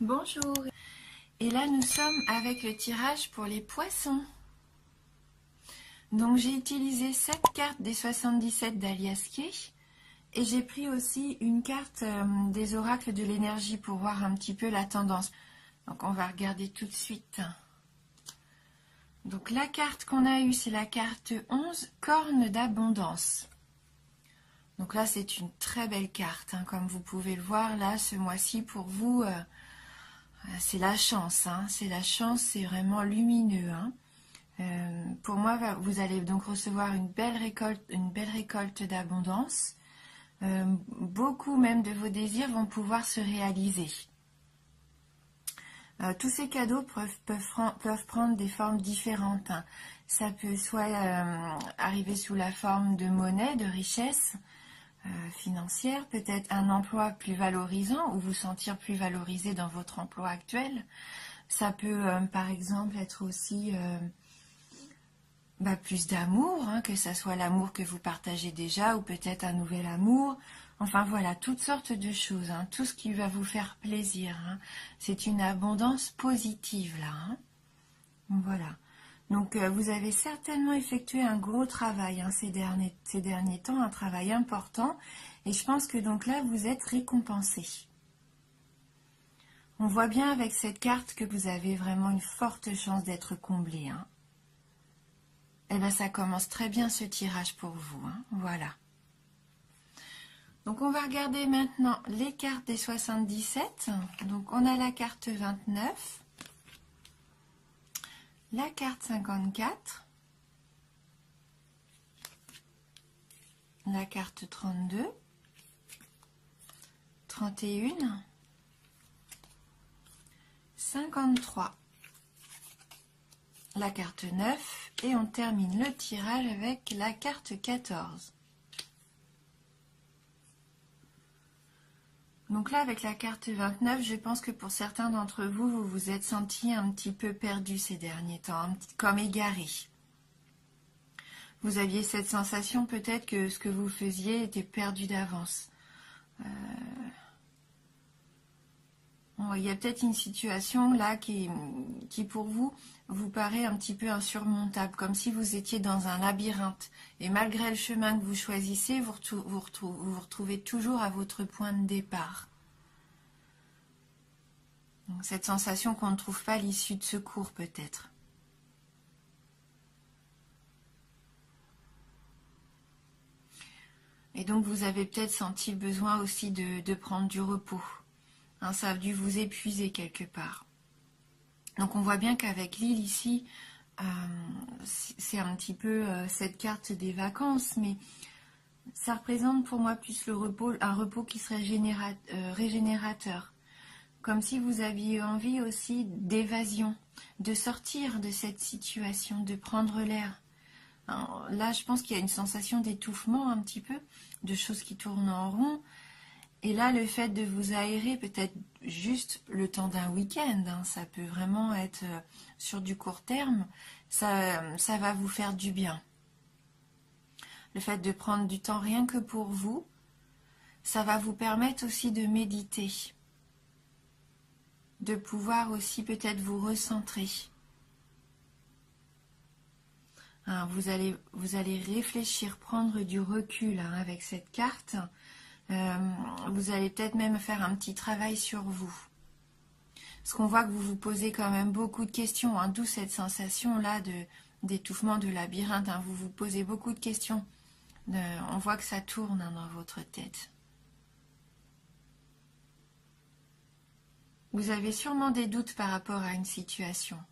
Bonjour. Et là, nous sommes avec le tirage pour les poissons. Donc, j'ai utilisé cette carte des 77 d'Alias Key. Et j'ai pris aussi une carte des oracles de l'énergie pour voir un petit peu la tendance. Donc, on va regarder tout de suite. Donc, la carte qu'on a eue, c'est la carte 11, corne d'abondance. Donc là, c'est une très belle carte. Comme vous pouvez le voir, là, ce mois-ci, pour vous... c'est la chance, c'est la chance, c'est vraiment lumineux. Pour moi, vous allez donc recevoir une belle récolte d'abondance. Beaucoup même de vos désirs vont pouvoir se réaliser. Tous ces cadeaux peuvent prendre des formes différentes. Ça peut soit arriver sous la forme de monnaie, de richesse financière, peut-être un emploi plus valorisant ou vous sentir plus valorisé dans votre emploi actuel. Ça peut par exemple être aussi plus d'amour, que ce soit l'amour que vous partagez déjà ou peut-être un nouvel amour. Enfin voilà, toutes sortes de choses, tout ce qui va vous faire plaisir. C'est une abondance positive là. Voilà. Donc vous avez certainement effectué un gros travail ces derniers temps, un travail important. Et je pense que donc là, vous êtes récompensé. On voit bien avec cette carte que vous avez vraiment une forte chance d'être comblé. Et bien ça commence très bien ce tirage pour vous. Voilà. Donc on va regarder maintenant les cartes des 77. Donc on a la carte 29. La carte 54, la carte 32, 31, 53, la carte 9 et on termine le tirage avec la carte 14. Donc là, avec la carte 29, je pense que pour certains d'entre vous, vous vous êtes sentis un petit peu perdus ces derniers temps, comme égarés. Vous aviez cette sensation peut-être que ce que vous faisiez était perdu d'avance. Il y a peut-être une situation là qui pour vous paraît un petit peu insurmontable, comme si vous étiez dans un labyrinthe. Et malgré le chemin que vous choisissez, vous retrouvez toujours à votre point de départ. Donc, cette sensation qu'on ne trouve pas l'issue de secours peut-être. Et donc vous avez peut-être senti le besoin aussi de prendre du repos. Ça a dû vous épuiser quelque part. Donc on voit bien qu'avec l'île ici, c'est un petit peu cette carte des vacances, mais ça représente pour moi plus le repos, un repos qui serait régénérateur. Comme si vous aviez envie aussi d'évasion, de sortir de cette situation, de prendre l'air. Là, je pense qu'il y a une sensation d'étouffement un petit peu, de choses qui tournent en rond. Et là, le fait de vous aérer, peut-être juste le temps d'un week-end, ça peut vraiment être sur du court terme, ça va vous faire du bien. Le fait de prendre du temps rien que pour vous, ça va vous permettre aussi de méditer, de pouvoir aussi peut-être vous recentrer. Vous allez réfléchir, prendre du recul avec cette carte. Vous allez peut-être même faire un petit travail sur vous. Parce qu'on voit que vous vous posez quand même beaucoup de questions, d'où cette sensation-là d'étouffement, de labyrinthe. Vous vous posez beaucoup de questions. On voit que ça tourne dans votre tête. Vous avez sûrement des doutes par rapport à une situation.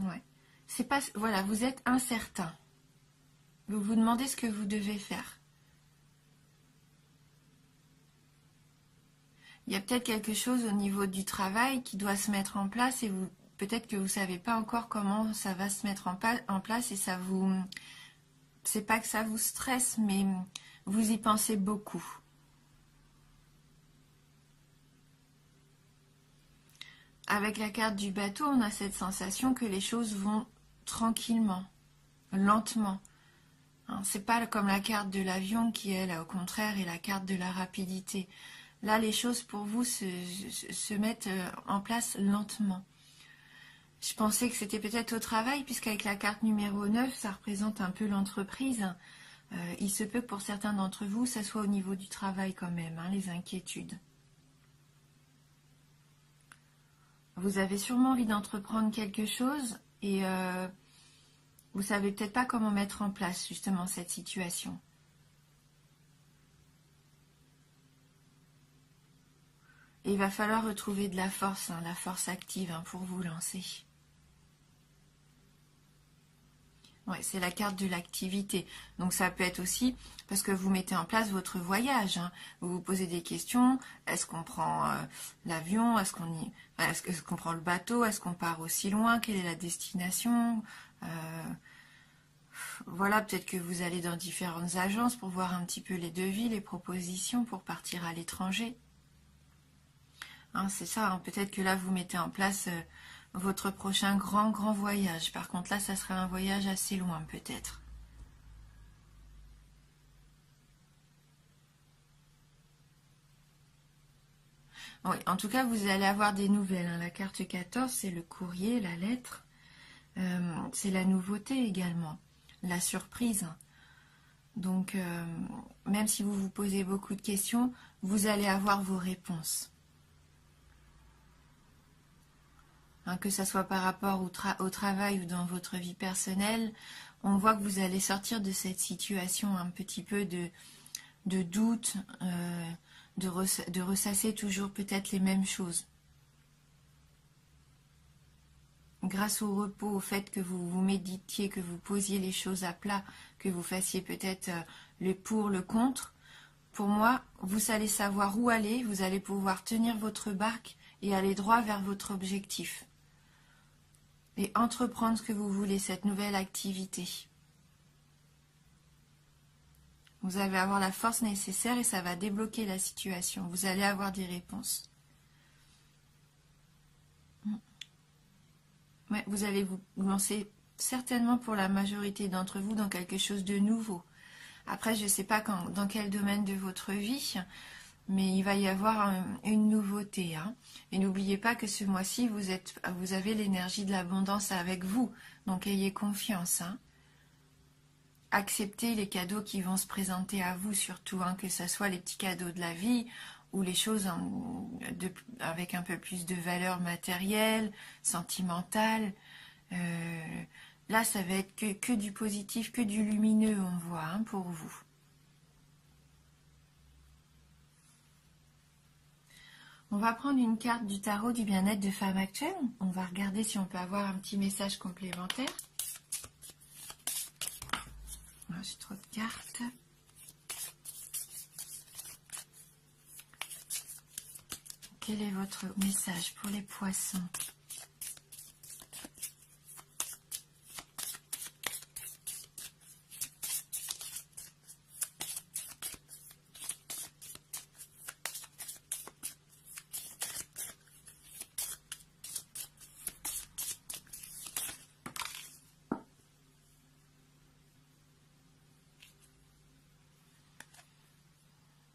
Ouais. C'est pas, voilà, vous êtes incertain. Vous vous demandez ce que vous devez faire. Il y a peut-être quelque chose au niveau du travail qui doit se mettre en place et peut-être que vous ne savez pas encore comment ça va se mettre en place et ça vous... C'est pas que ça vous stresse, mais vous y pensez beaucoup. Avec la carte du bateau, on a cette sensation que les choses vont tranquillement, lentement. C'est pas comme la carte de l'avion qui, elle, au contraire, est la carte de la rapidité. Là, les choses pour vous se mettent en place lentement. Je pensais que c'était peut-être au travail, puisqu'avec la carte numéro 9, ça représente un peu l'entreprise. Il se peut que pour certains d'entre vous, ça soit au niveau du travail quand même, hein, les inquiétudes. Vous avez sûrement envie d'entreprendre quelque chose et vous savez peut-être pas comment mettre en place justement cette situation. Et il va falloir retrouver de la force, hein, la force active hein, pour vous lancer. Ouais, c'est la carte de l'activité. Donc ça peut être aussi parce que vous mettez en place votre voyage. Hein. Vous vous posez des questions. Est-ce qu'on prend l'avion? Est-ce qu'on prend le bateau? Est-ce qu'on part aussi loin? Quelle est la destination? Voilà, peut-être que vous allez dans différentes agences pour voir un petit peu les devis, les propositions pour partir à l'étranger. Hein, c'est ça, hein. Peut-être que là vous mettez en place votre prochain grand voyage. Par contre là, ça sera un voyage assez loin peut-être. Oui, en tout cas, vous allez avoir des nouvelles. Hein. La carte 14, c'est le courrier, la lettre. C'est la nouveauté également, la surprise. Donc, même si vous vous posez beaucoup de questions, vous allez avoir vos réponses. Hein, que ce soit par rapport au travail ou dans votre vie personnelle, on voit que vous allez sortir de cette situation un petit peu de doute, de ressasser toujours peut-être les mêmes choses. Grâce au repos, au fait que vous méditiez, que vous posiez les choses à plat, que vous fassiez peut-être le pour, le contre, pour moi, vous allez savoir où aller, vous allez pouvoir tenir votre barque et aller droit vers votre objectif. Et entreprendre ce que vous voulez, cette nouvelle activité. Vous allez avoir la force nécessaire et ça va débloquer la situation. Vous allez avoir des réponses. Ouais, vous allez vous lancer certainement pour la majorité d'entre vous dans quelque chose de nouveau. Après, je ne sais pas dans quel domaine de votre vie, mais il va y avoir une nouveauté. Hein. Et n'oubliez pas que ce mois-ci, vous avez l'énergie de l'abondance avec vous. Donc, ayez confiance. Hein. Acceptez les cadeaux qui vont se présenter à vous, surtout, hein, que ce soit les petits cadeaux de la vie ou les choses avec un peu plus de valeur matérielle, sentimentale. Là, ça va être que du positif, que du lumineux, on voit, hein, pour vous. On va prendre une carte du tarot du bien-être de femme actuelle. On va regarder si on peut avoir un petit message complémentaire. J'ai trop de cartes. Quel est votre message pour les poissons ?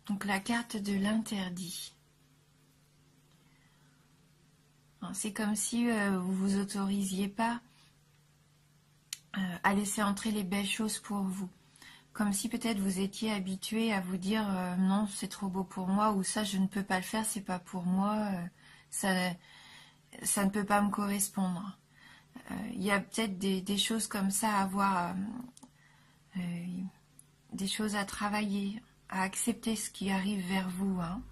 Donc la carte de l'interdit. C'est comme si vous vous autorisiez pas à laisser entrer les belles choses pour vous. Comme si peut-être vous étiez habitué à vous dire non, c'est trop beau pour moi, ou ça, je ne peux pas le faire, c'est pas pour moi, ça ne peut pas me correspondre. Il y a peut-être des choses comme ça à voir, des choses à travailler, à accepter ce qui arrive vers vous. Hein.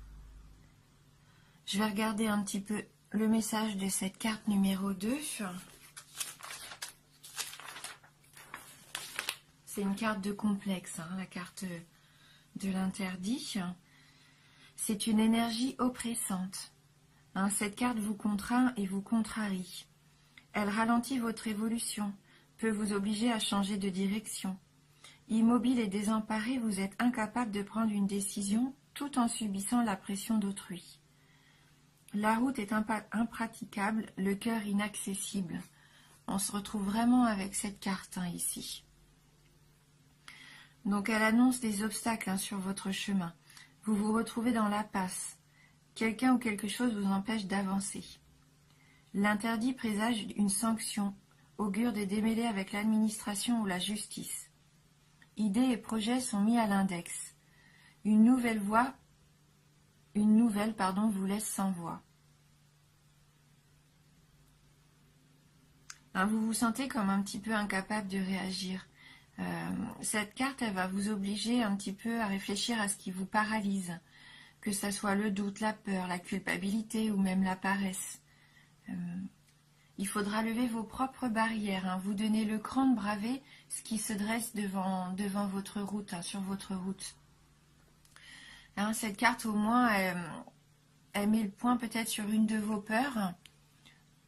Je vais regarder un petit peu le message de cette carte numéro 2. C'est une carte de complexe, hein, la carte de l'interdit. C'est une énergie oppressante. Hein, cette carte vous contraint et vous contrarie. Elle ralentit votre évolution, peut vous obliger à changer de direction. Immobile et désemparé, vous êtes incapable de prendre une décision tout en subissant la pression d'autrui. La route est impraticable, le cœur inaccessible. On se retrouve vraiment avec cette carte hein, ici. Donc elle annonce des obstacles hein, sur votre chemin. Vous vous retrouvez dans l'impasse. Quelqu'un ou quelque chose vous empêche d'avancer. L'interdit présage une sanction, augure des démêlés avec l'administration ou la justice. Idées et projets sont mis à l'index. Une nouvelle vous laisse sans voix. Vous vous sentez comme un petit peu incapable de réagir. Cette carte, elle va vous obliger un petit peu à réfléchir à ce qui vous paralyse, que ce soit le doute, la peur, la culpabilité ou même la paresse. Il faudra lever vos propres barrières, vous donner le cran de braver ce qui se dresse devant votre route, sur votre route. Cette carte, au moins, elle met le point peut-être sur une de vos peurs,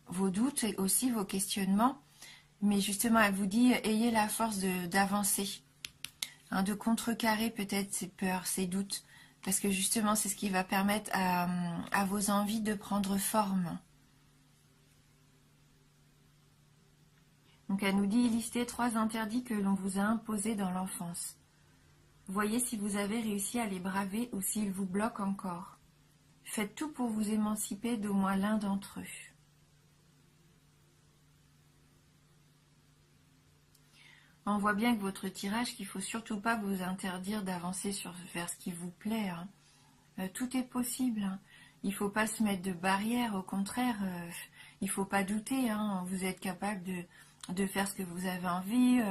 vos doutes et aussi vos questionnements. Mais justement, elle vous dit, ayez la force d'avancer, de contrecarrer peut-être ces peurs, ces doutes, parce que justement, c'est ce qui va permettre à vos envies de prendre forme. Donc elle nous dit, listez 3 interdits que l'on vous a imposés dans l'enfance. Voyez si vous avez réussi à les braver ou s'ils vous bloquent encore. Faites tout pour vous émanciper d'au moins l'un d'entre eux. On voit bien que votre tirage, qu'il ne faut surtout pas vous interdire d'avancer vers ce qui vous plaît. Tout est possible. Il ne faut pas se mettre de barrières, au contraire, il ne faut pas douter. Vous êtes capable de faire ce que vous avez envie.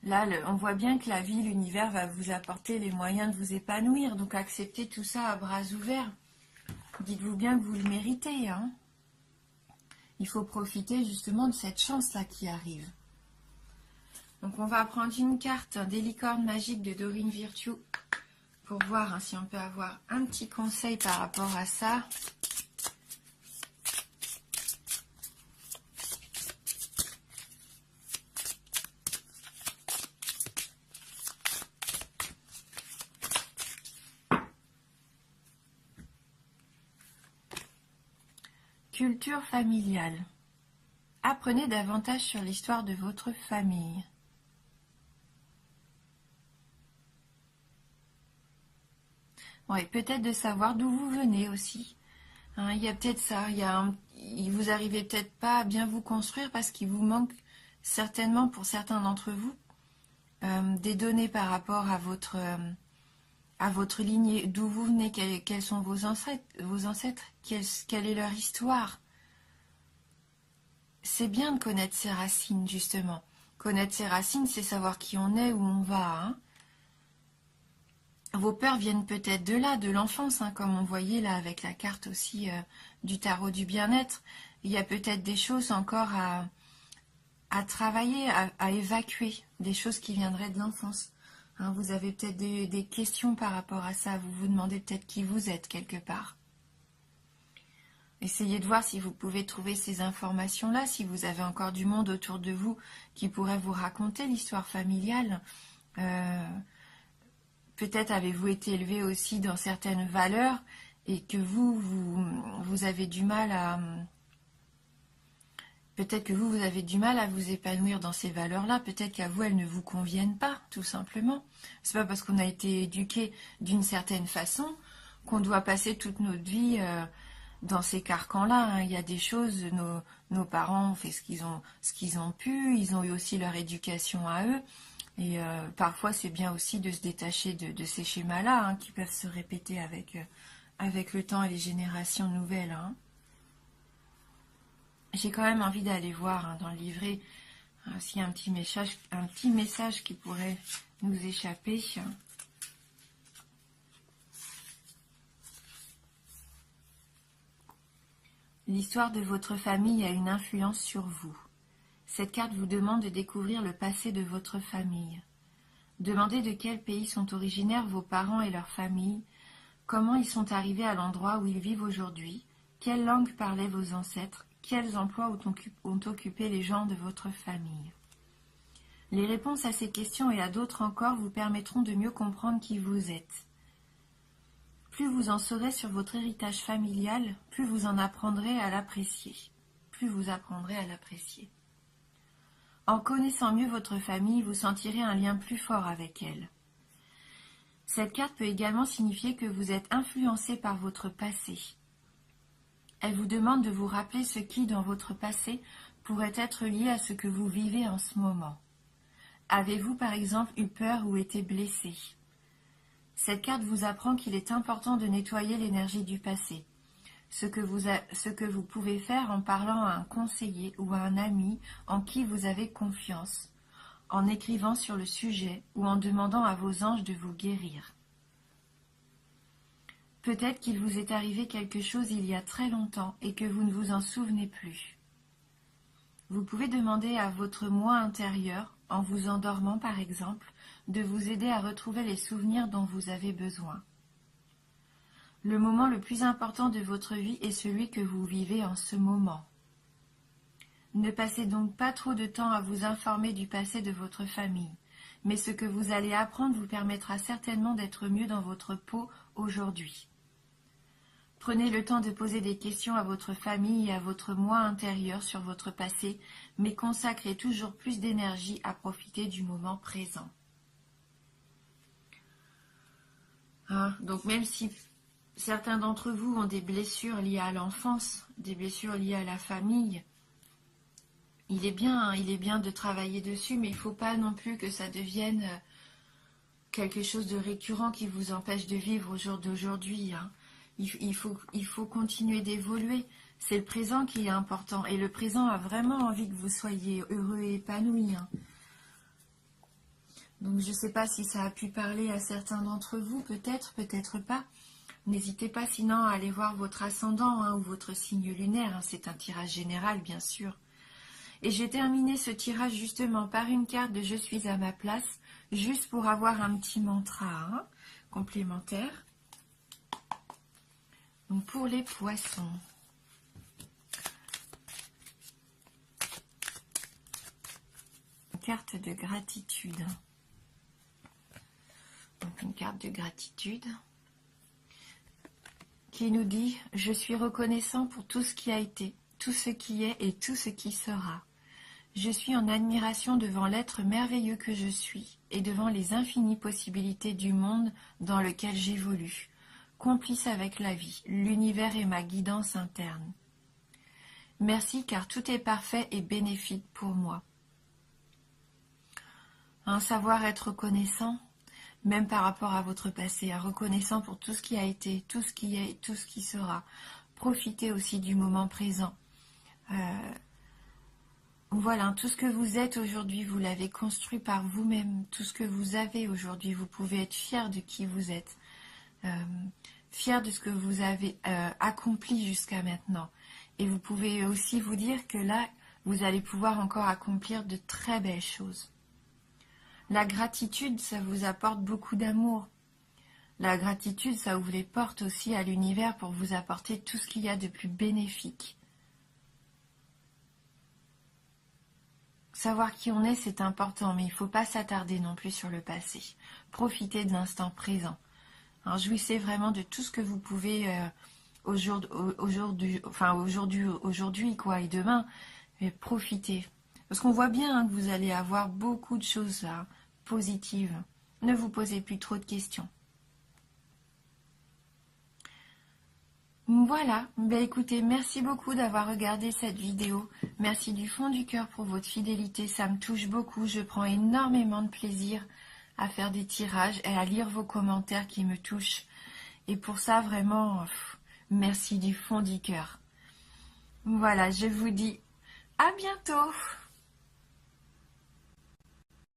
Là, on voit bien que la vie, l'univers va vous apporter les moyens de vous épanouir. Donc acceptez tout ça à bras ouverts. Dites-vous bien que vous le méritez. Il faut profiter justement de cette chance-là qui arrive. Donc on va prendre une carte des licornes magiques de Dorine Virtue pour voir si on peut avoir un petit conseil par rapport à ça. Culture familiale. Apprenez davantage sur l'histoire de votre famille. Ouais, peut-être de savoir d'où vous venez aussi. Il y a peut-être ça. Vous arrivez peut-être pas à bien vous construire parce qu'il vous manque certainement pour certains d'entre vous des données par rapport à votre lignée, d'où vous venez, quels sont vos ancêtres, quelle est leur histoire. C'est bien de connaître ses racines, justement. Connaître ses racines, c'est savoir qui on est, où on va. Vos peurs viennent peut-être de là, de l'enfance, comme on voyait là avec la carte aussi du tarot du bien-être. Il y a peut-être des choses encore à travailler, à évacuer, des choses qui viendraient de l'enfance. Vous avez peut-être des questions par rapport à ça, vous vous demandez peut-être qui vous êtes quelque part. Essayez de voir si vous pouvez trouver ces informations-là, si vous avez encore du monde autour de vous qui pourrait vous raconter l'histoire familiale. Peut-être avez-vous été élevé aussi dans certaines valeurs et que vous avez du mal à... Peut-être que vous avez du mal à vous épanouir dans ces valeurs-là. Peut-être qu'à vous, elles ne vous conviennent pas, tout simplement. C'est pas parce qu'on a été éduqué d'une certaine façon qu'on doit passer toute notre vie dans ces carcans-là. Il y a des choses, nos parents ont fait ce qu'ils ont pu. Ils ont eu aussi leur éducation à eux. Et parfois, c'est bien aussi de se détacher de ces schémas-là qui peuvent se répéter avec le temps et les générations nouvelles. J'ai quand même envie d'aller voir dans le livret s'il y a un petit message qui pourrait nous échapper. L'histoire de votre famille a une influence sur vous. Cette carte vous demande de découvrir le passé de votre famille. Demandez de quel pays sont originaires vos parents et leur famille, comment ils sont arrivés à l'endroit où ils vivent aujourd'hui, quelle langue parlaient vos ancêtres, quels emplois ont occupé les gens de votre famille. Les réponses à ces questions et à d'autres encore vous permettront de mieux comprendre qui vous êtes. Plus vous en saurez sur votre héritage familial, plus vous en apprendrez à l'apprécier. Plus vous apprendrez à l'apprécier. En connaissant mieux votre famille, vous sentirez un lien plus fort avec elle. Cette carte peut également signifier que vous êtes influencé par votre passé. Elle vous demande de vous rappeler ce qui, dans votre passé, pourrait être lié à ce que vous vivez en ce moment. Avez-vous par exemple eu peur ou été blessé? Cette carte vous apprend qu'il est important de nettoyer l'énergie du passé. Ce que vous pouvez faire en parlant à un conseiller ou à un ami en qui vous avez confiance, en écrivant sur le sujet ou en demandant à vos anges de vous guérir. Peut-être qu'il vous est arrivé quelque chose il y a très longtemps et que vous ne vous en souvenez plus. Vous pouvez demander à votre moi intérieur, en vous endormant par exemple, de vous aider à retrouver les souvenirs dont vous avez besoin. Le moment le plus important de votre vie est celui que vous vivez en ce moment. Ne passez donc pas trop de temps à vous informer du passé de votre famille, mais ce que vous allez apprendre vous permettra certainement d'être mieux dans votre peau aujourd'hui. Prenez le temps de poser des questions à votre famille et à votre moi intérieur sur votre passé, mais consacrez toujours plus d'énergie à profiter du moment présent. Donc même si certains d'entre vous ont des blessures liées à l'enfance, des blessures liées à la famille, il est bien de travailler dessus, mais il ne faut pas non plus que ça devienne quelque chose de récurrent qui vous empêche de vivre au jour d'aujourd'hui. Il faut continuer d'évoluer. C'est le présent qui est important. Et le présent a vraiment envie que vous soyez heureux et épanoui. Donc je ne sais pas si ça a pu parler à certains d'entre vous, peut-être, peut-être pas. N'hésitez pas sinon à aller voir votre ascendant ou votre signe lunaire. C'est un tirage général, bien sûr. Et j'ai terminé ce tirage justement par une carte de « Je suis à ma place », juste pour avoir un petit mantra complémentaire. Donc pour les poissons. Une carte de gratitude. Donc une carte de gratitude qui nous dit « Je suis reconnaissant pour tout ce qui a été, tout ce qui est et tout ce qui sera. Je suis en admiration devant l'être merveilleux que je suis et devant les infinies possibilités du monde dans lequel j'évolue, complice avec la vie, l'univers et ma guidance interne. Merci car tout est parfait et bénéfique pour moi. » Savoir être reconnaissant, même par rapport à votre passé, reconnaissant pour tout ce qui a été, tout ce qui est, tout ce qui sera. Profitez aussi du moment présent. Voilà, tout ce que vous êtes aujourd'hui, vous l'avez construit par vous-même. Tout ce que vous avez aujourd'hui, vous pouvez être fier de qui vous êtes. Fier de ce que vous avez accompli jusqu'à maintenant. Et vous pouvez aussi vous dire que là, vous allez pouvoir encore accomplir de très belles choses. La gratitude, ça vous apporte beaucoup d'amour. La gratitude, ça ouvre les portes aussi à l'univers pour vous apporter tout ce qu'il y a de plus bénéfique. Savoir qui on est, c'est important, mais il ne faut pas s'attarder non plus sur le passé. Profitez de l'instant présent. Jouissez vraiment de tout ce que vous pouvez aujourd'hui et demain, mais profitez. Parce qu'on voit bien que vous allez avoir beaucoup de choses positives. Ne vous posez plus trop de questions. Voilà, écoutez, merci beaucoup d'avoir regardé cette vidéo. Merci du fond du cœur pour votre fidélité, ça me touche beaucoup. Je prends énormément de plaisir à faire des tirages et à lire vos commentaires qui me touchent. Et pour ça, vraiment, merci du fond du cœur. Voilà, je vous dis à bientôt.